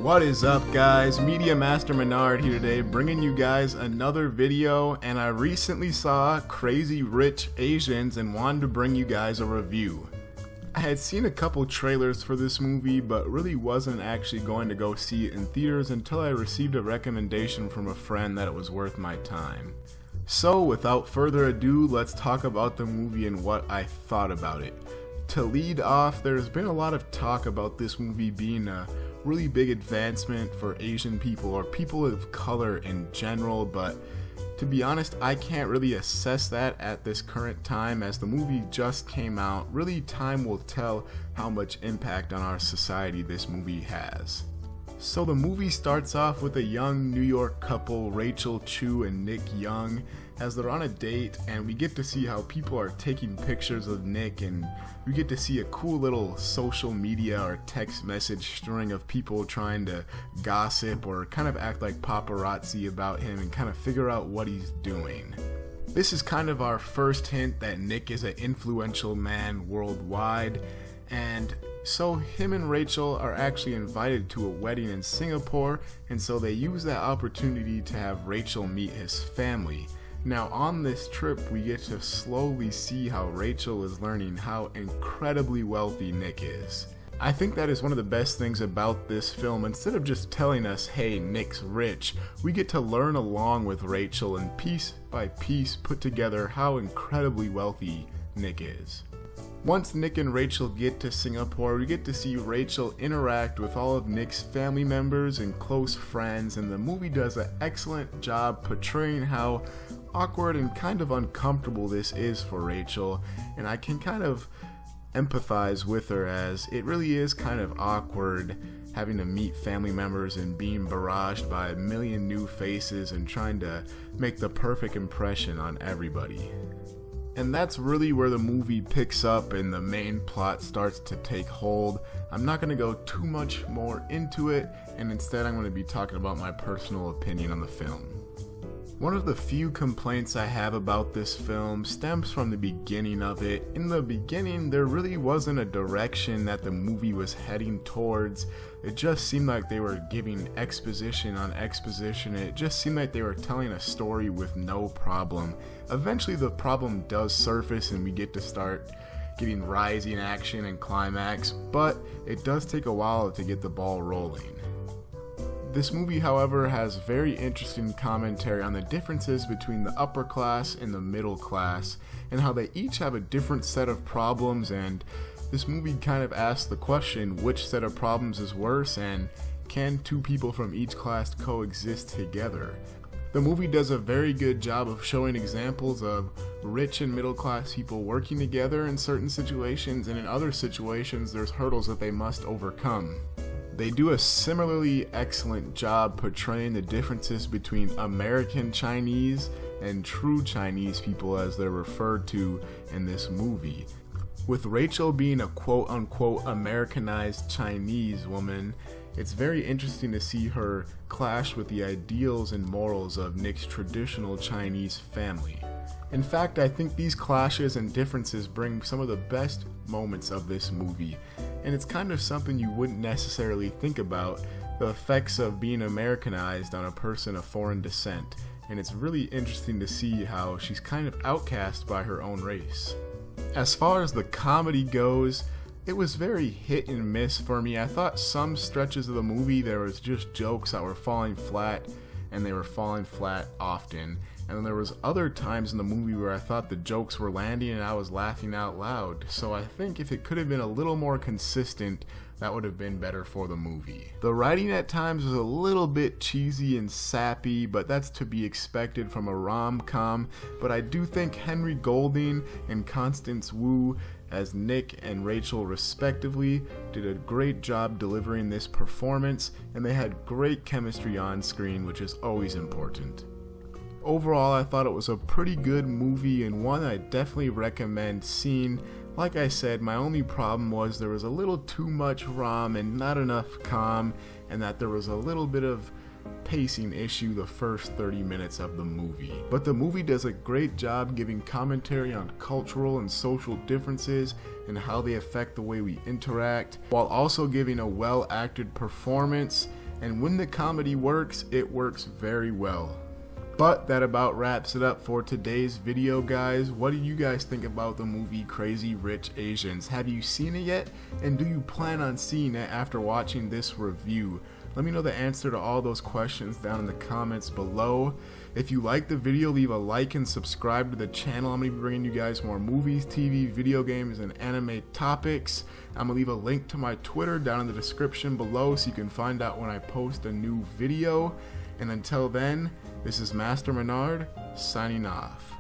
What is up, guys? Media Master Menard here today, bringing you guys another video, and I recently saw Crazy Rich Asians and wanted to bring you guys a review. I had seen a couple trailers for this movie, but really wasn't actually going to go see it in theaters until I received a recommendation from a friend that it was worth my time. So without further ado, let's talk about the movie and what I thought about it. To lead off, there's been a lot of talk about this movie being a really big advancement for Asian people or people of color in general, but to be honest, I can't really assess that at this current time as the movie just came out. Really, time will tell how much impact on our society this movie has. So the movie starts off with a young New York couple, Rachel Chu and Nick Young, as they're on a date, and we get to see how people are taking pictures of Nick, and we get to see a cool little social media or text message string of people trying to gossip or kind of act like paparazzi about him and kind of figure out what he's doing. This is kind of our first hint that Nick is an influential man worldwide, and so him and Rachel are actually invited to a wedding in Singapore, and so they use that opportunity to have Rachel meet his family. Now on this trip, we get to slowly see how Rachel is learning how incredibly wealthy Nick is. I think that is one of the best things about this film. Instead of just telling us, hey, Nick's rich, we get to learn along with Rachel and piece by piece put together how incredibly wealthy Nick is. Once Nick and Rachel get to Singapore, we get to see Rachel interact with all of Nick's family members and close friends, and the movie does an excellent job portraying how awkward and kind of uncomfortable this is for Rachel, and I can kind of empathize with her as it really is kind of awkward having to meet family members and being barraged by a million new faces and trying to make the perfect impression on everybody. And that's really where the movie picks up and the main plot starts to take hold. I'm not going to go too much more into it, and instead I'm going to be talking about my personal opinion on the film. One of the few complaints I have about this film stems from the beginning of it. In the beginning, there really wasn't a direction that the movie was heading towards. It just seemed like they were giving exposition on exposition. It just seemed like they were telling a story with no problem. Eventually the problem does surface and we get to start getting rising action and climax, but it does take a while to get the ball rolling. This movie, however, has very interesting commentary on the differences between the upper class and the middle class, and how they each have a different set of problems, and this movie kind of asks the question, which set of problems is worse, and can two people from each class coexist together? The movie does a very good job of showing examples of rich and middle class people working together in certain situations, and in other situations there's hurdles that they must overcome. They do a similarly excellent job portraying the differences between American Chinese and true Chinese people as they're referred to in this movie. With Rachel being a quote-unquote Americanized Chinese woman, it's very interesting to see her clash with the ideals and morals of Nick's traditional Chinese family. In fact, I think these clashes and differences bring some of the best moments of this movie, and it's kind of something you wouldn't necessarily think about, the effects of being Americanized on a person of foreign descent, and it's really interesting to see how she's kind of outcast by her own race. As far as the comedy goes, it was very hit and miss for me. I thought some stretches of the movie there was just jokes that were falling flat, and they were falling flat often. And then there was other times in the movie where I thought the jokes were landing and I was laughing out loud. So I think if it could have been a little more consistent, that would have been better for the movie. The writing at times was a little bit cheesy and sappy, but that's to be expected from a rom-com. But I do think Henry Golding and Constance Wu as Nick and Rachel respectively did a great job delivering this performance, and they had great chemistry on screen, which is always important. Overall, I thought it was a pretty good movie and one I definitely recommend seeing. Like I said, my only problem was there was a little too much rom and not enough com, and that there was a little bit of pacing issue the first 30 minutes of the movie. But the movie does a great job giving commentary on cultural and social differences and how they affect the way we interact, while also giving a well-acted performance and when the comedy works, it works very well. But that about wraps it up for today's video, guys. What do you guys think about the movie Crazy Rich Asians? Have you seen it yet? And do you plan on seeing it after watching this review? Let me know the answer to all those questions down in the comments below. If you like the video, leave a like and subscribe to the channel. I'm going to be bringing you guys more movies, TV, video games, and anime topics. I'm going to leave a link to my Twitter down in the description below so you can find out when I post a new video. And until then, this is Master Menard, signing off.